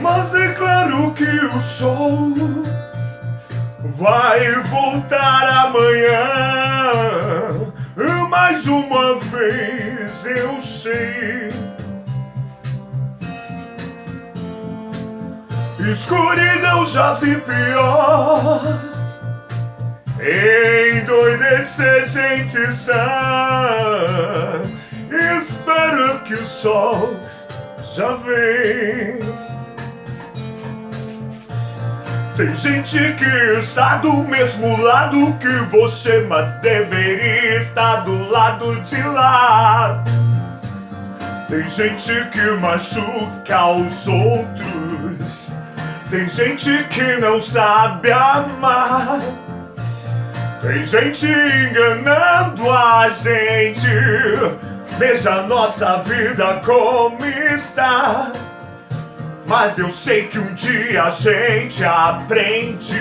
Mas é claro que o sol vai voltar amanhã. Mais uma vez eu sei. Escuridão já vi pior. Endoidecer gente sã. Espero que o sol já vem. Tem gente que está do mesmo lado que você, mas deveria estar do lado de lá. Tem gente que machuca os outros. Tem gente que não sabe amar. Tem gente enganando a gente. Veja a nossa vida como está. Mas eu sei que um dia a gente aprende.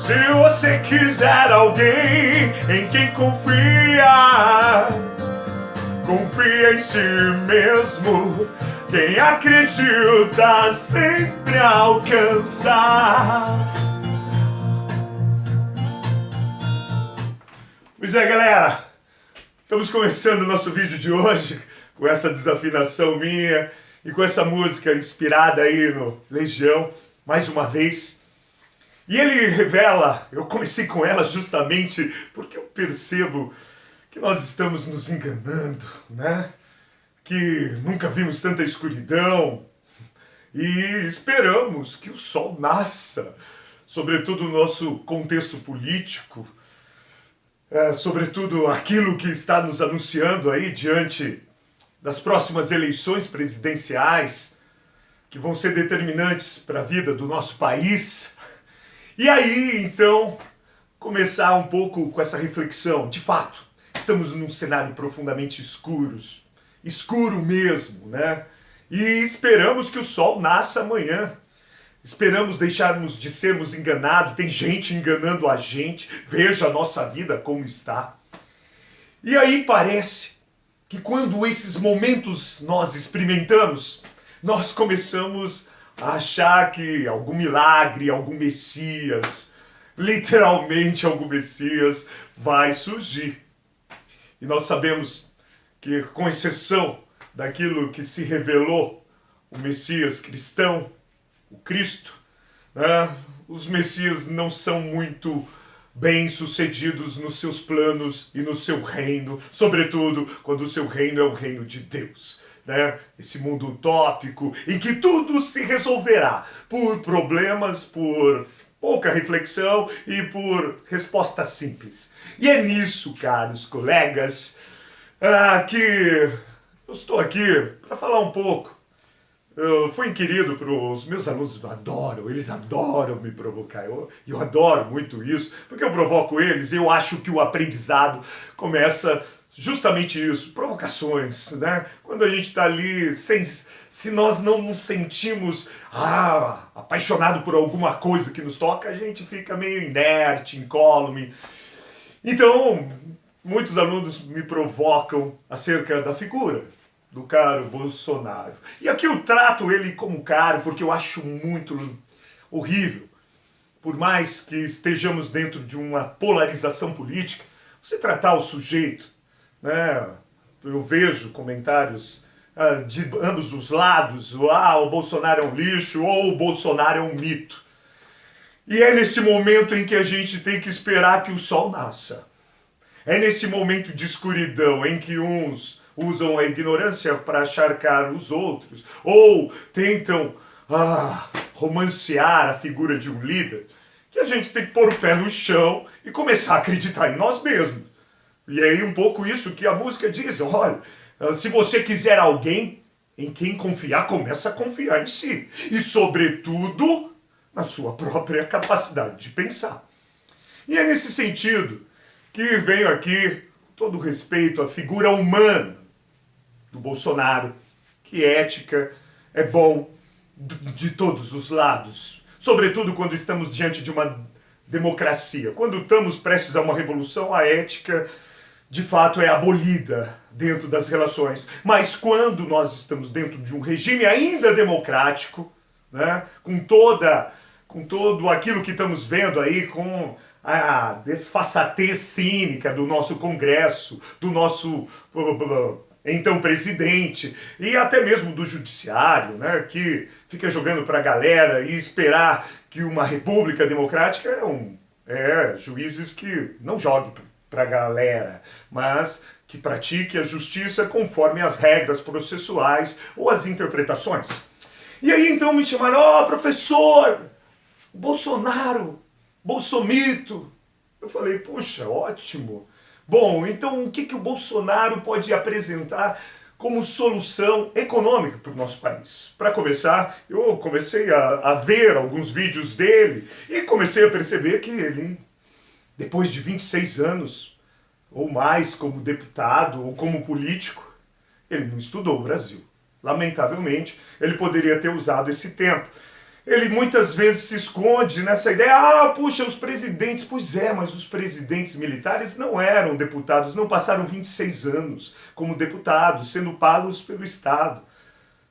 Se você quiser alguém em quem confia, confia em si mesmo. Quem acredita sempre alcançar. Pois é, galera, estamos começando o nosso vídeo de hoje com essa desafinação minha e com essa música inspirada aí no Legião, mais uma vez. E ele revela, eu comecei com ela justamente porque eu percebo que nós estamos nos enganando, né? Que nunca vimos tanta escuridão e esperamos que o sol nasça, sobretudo no nosso contexto político, sobretudo aquilo que está nos anunciando aí diante das próximas eleições presidenciais, que vão ser determinantes para a vida do nosso país. E aí, então, começar um pouco com essa reflexão. De fato, estamos num cenário profundamente escuro mesmo, né? E esperamos que o sol nasça amanhã. Esperamos deixarmos de sermos enganados. Tem gente enganando a gente. Veja a nossa vida como está. E aí parece que quando esses momentos nós experimentamos, nós começamos a achar que algum milagre, algum Messias, literalmente algum Messias vai surgir. E nós sabemos que, com exceção daquilo que se revelou, o Messias cristão, o Cristo, né, os Messias não são muito bem-sucedidos nos seus planos e no seu reino, sobretudo quando o seu reino é o reino de Deus, né? Esse mundo utópico em que tudo se resolverá por problemas, por pouca reflexão e por respostas simples. E é nisso, caros colegas, que eu estou aqui para falar um pouco. Eu fui inquirido para os meus alunos, eles adoram me provocar, eu adoro muito isso, porque eu provoco eles e eu acho que o aprendizado começa justamente isso, provocações, né? Quando a gente está ali, se nós não nos sentimos apaixonado por alguma coisa que nos toca, a gente fica meio inerte, incólume. Então, muitos alunos me provocam acerca da figura do caro Bolsonaro. E aqui eu trato ele como caro porque eu acho muito horrível. Por mais que estejamos dentro de uma polarização política, você tratar o sujeito, né? Eu vejo comentários de ambos os lados, o Bolsonaro é um lixo ou o Bolsonaro é um mito. E é nesse momento em que a gente tem que esperar que o sol nasça. É nesse momento de escuridão em que uns usam a ignorância para acharcar os outros, ou tentam romancear a figura de um líder, que a gente tem que pôr o pé no chão e começar a acreditar em nós mesmos. E aí um pouco isso que a música diz, olha, se você quiser alguém em quem confiar, começa a confiar em si. E sobretudo, na sua própria capacidade de pensar. E é nesse sentido que venho aqui, todo respeito à figura humana do Bolsonaro, que ética é bom de todos os lados, sobretudo quando estamos diante de uma democracia. Quando estamos prestes a uma revolução, a ética de fato é abolida dentro das relações. Mas quando nós estamos dentro de um regime ainda democrático, né? Com todo aquilo que estamos vendo aí, com a desfaçatez cínica do nosso Congresso, do nosso então presidente, e até mesmo do judiciário, né, que fica jogando para a galera e esperar que uma república democrática juízes que não joguem para a galera, mas que pratique a justiça conforme as regras processuais ou as interpretações. E aí então me chamaram, professor, Bolsonaro, Bolsomito. Eu falei, puxa, ótimo. Bom, então o que o Bolsonaro pode apresentar como solução econômica para o nosso país? Para começar, eu comecei a ver alguns vídeos dele e comecei a perceber que ele, depois de 26 anos ou mais como deputado ou como político, ele não estudou o Brasil. Lamentavelmente, ele poderia ter usado esse tempo. Ele muitas vezes se esconde nessa ideia, puxa, os presidentes, pois é, mas os presidentes militares não eram deputados, não passaram 26 anos como deputados, sendo pagos pelo Estado.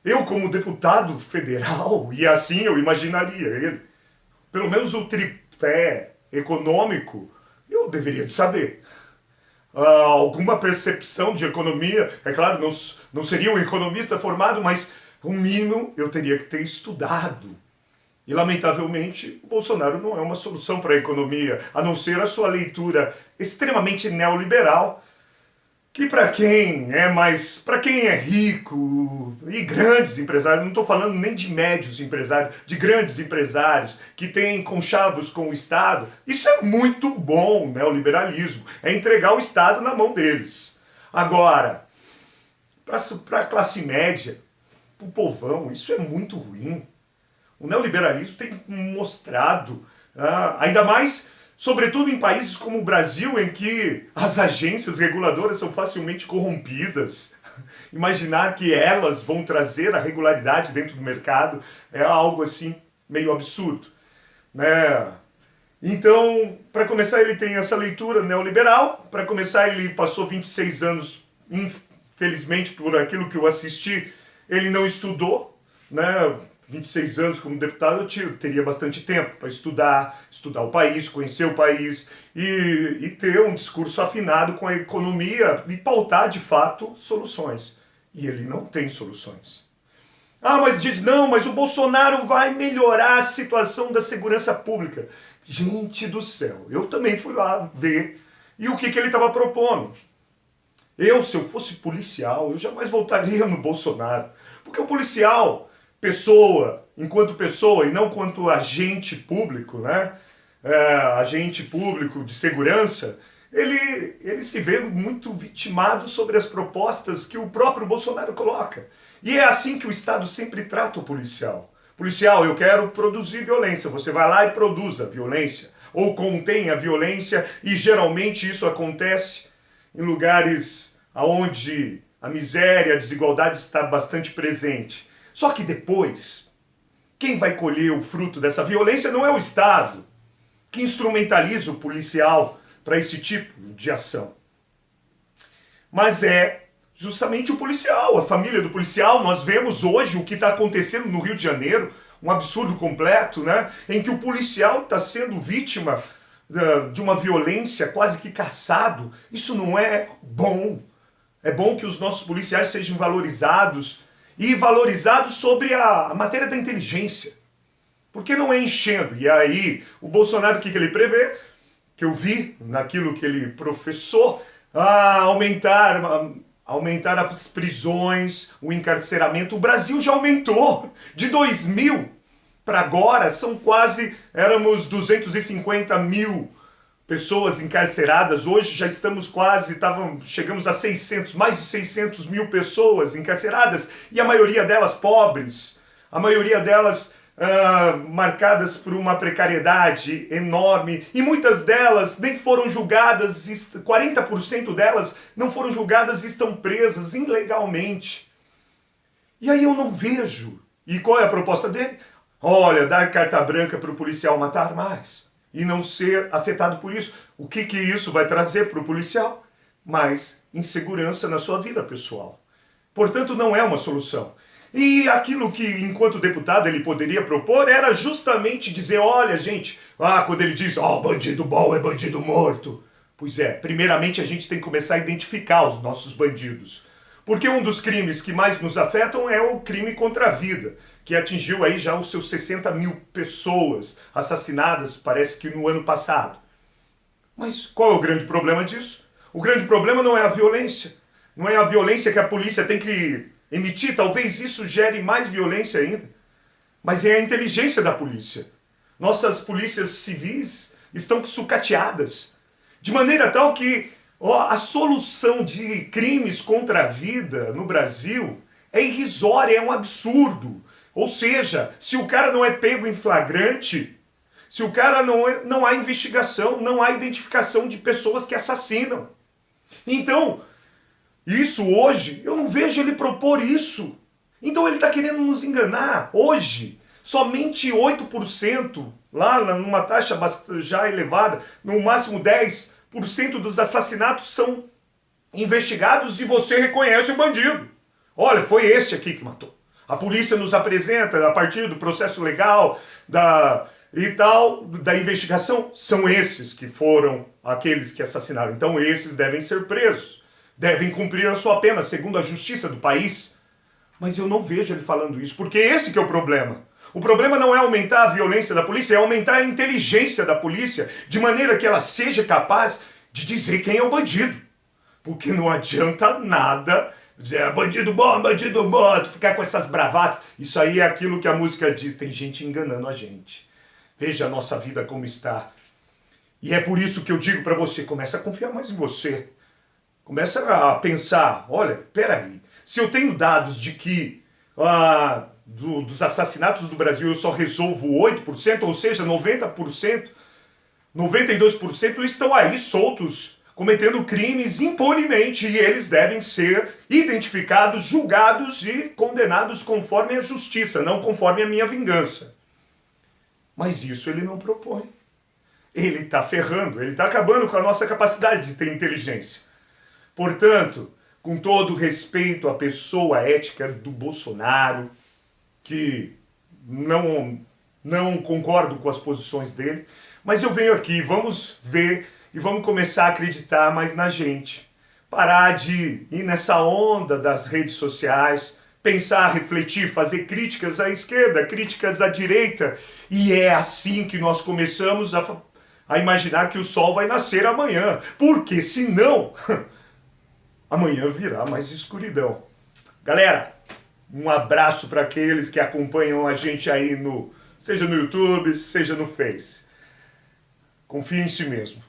Eu, como deputado federal, e assim eu imaginaria ele, pelo menos o tripé econômico, eu deveria de saber. Alguma percepção de economia, é claro, não seria um economista formado, mas o mínimo eu teria que ter estudado. E, lamentavelmente, o Bolsonaro não é uma solução para a economia, a não ser a sua leitura extremamente neoliberal, que para quem é rico e grandes empresários, não estou falando nem de médios empresários, de grandes empresários que têm conchavos com o Estado, isso é muito bom, neoliberalismo, é entregar o Estado na mão deles. Agora, para a classe média, para o povão, isso é muito ruim. O neoliberalismo tem mostrado, ainda mais, sobretudo em países como o Brasil, em que as agências reguladoras são facilmente corrompidas. Imaginar que elas vão trazer a regularidade dentro do mercado é algo assim meio absurdo, né? Então, para começar, ele tem essa leitura neoliberal. Para começar, ele passou 26 anos, infelizmente, por aquilo que eu assisti, ele não estudou, né? 26 anos como deputado, eu teria bastante tempo para estudar o país, conhecer o país e ter um discurso afinado com a economia e pautar, de fato, soluções. E ele não tem soluções. Mas diz, não, mas o Bolsonaro vai melhorar a situação da segurança pública. Gente do céu, eu também fui lá ver. E o que ele estava propondo? Se eu fosse policial, eu jamais voltaria no Bolsonaro. Porque o policial, enquanto pessoa e não quanto agente público, né? Agente público de segurança, ele se vê muito vitimado sobre as propostas que o próprio Bolsonaro coloca. E é assim que o Estado sempre trata o policial. Policial, eu quero produzir violência. Você vai lá e produz a violência. Ou contém a violência, e geralmente isso acontece em lugares onde a miséria, a desigualdade está bastante presente. Só que depois, quem vai colher o fruto dessa violência não é o Estado, que instrumentaliza o policial para esse tipo de ação. Mas é justamente o policial, a família do policial. Nós vemos hoje o que está acontecendo no Rio de Janeiro, um absurdo completo, né? Em que o policial está sendo vítima de uma violência, quase que caçado. Isso não é bom. É bom que os nossos policiais sejam valorizados, e valorizados sobre a matéria da inteligência. Porque não é enchendo. E aí, o Bolsonaro, o que ele prevê? Que eu vi naquilo que ele professou, aumentar as prisões, o encarceramento. O Brasil já aumentou. De 2000 para agora, éramos 250 mil pessoas encarceradas. Hoje já chegamos a mais de 600 mil pessoas encarceradas, e a maioria delas pobres, a maioria delas marcadas por uma precariedade enorme, e muitas delas nem foram julgadas, 40% delas não foram julgadas e estão presas ilegalmente. E aí eu não vejo. E qual é a proposta dele? Olha, dar carta branca para o policial matar mais e não ser afetado por isso. O que isso vai trazer para o policial? Mais insegurança na sua vida pessoal. Portanto, não é uma solução. E aquilo que, enquanto deputado, ele poderia propor era justamente dizer, olha, gente, quando ele diz, bandido bom é bandido morto. Pois é, primeiramente a gente tem que começar a identificar os nossos bandidos. Porque um dos crimes que mais nos afetam é o crime contra a vida, que atingiu aí já os seus 60 mil pessoas assassinadas, parece que no ano passado. Mas qual é o grande problema disso? O grande problema não é a violência. Não é a violência que a polícia tem que emitir, talvez isso gere mais violência ainda. Mas é a inteligência da polícia. Nossas polícias civis estão sucateadas. De maneira tal que a solução de crimes contra a vida no Brasil é irrisória, é um absurdo. Ou seja, se o cara não é pego em flagrante, se o cara não há investigação, não há identificação de pessoas que assassinam. Então, isso hoje, eu não vejo ele propor isso. Então ele está querendo nos enganar. Hoje, somente 8%, lá numa taxa já elevada, no máximo 10% dos assassinatos são investigados e você reconhece o bandido. Olha, foi este aqui que matou. A polícia nos apresenta, a partir do processo legal, da investigação, são esses que foram aqueles que assassinaram. Então esses devem ser presos, devem cumprir a sua pena, segundo a justiça do país. Mas eu não vejo ele falando isso, porque esse que é o problema. O problema não é aumentar a violência da polícia, é aumentar a inteligência da polícia, de maneira que ela seja capaz de dizer quem é o bandido. Porque não adianta nada dizer bandido bom, ficar com essas bravatas. Isso aí é aquilo que a música diz, tem gente enganando a gente. Veja a nossa vida como está. E é por isso que eu digo para você, começa a confiar mais em você. Começa a pensar, olha, peraí, se eu tenho dados de que dos assassinatos do Brasil eu só resolvo 8%, ou seja, 90%, 92% estão aí soltos, cometendo crimes impunemente, e eles devem ser identificados, julgados e condenados conforme a justiça, não conforme a minha vingança. Mas isso ele não propõe. Ele está ferrando, ele está acabando com a nossa capacidade de ter inteligência. Portanto, com todo respeito à pessoa ética do Bolsonaro, que não concordo com as posições dele, mas eu venho aqui, vamos ver e vamos começar a acreditar mais na gente. Parar de ir nessa onda das redes sociais, pensar, refletir, fazer críticas à esquerda, críticas à direita. E é assim que nós começamos a imaginar que o sol vai nascer amanhã. Porque senão, amanhã virá mais escuridão. Galera, um abraço para aqueles que acompanham a gente aí seja no YouTube, seja no Face. Confie em si mesmo.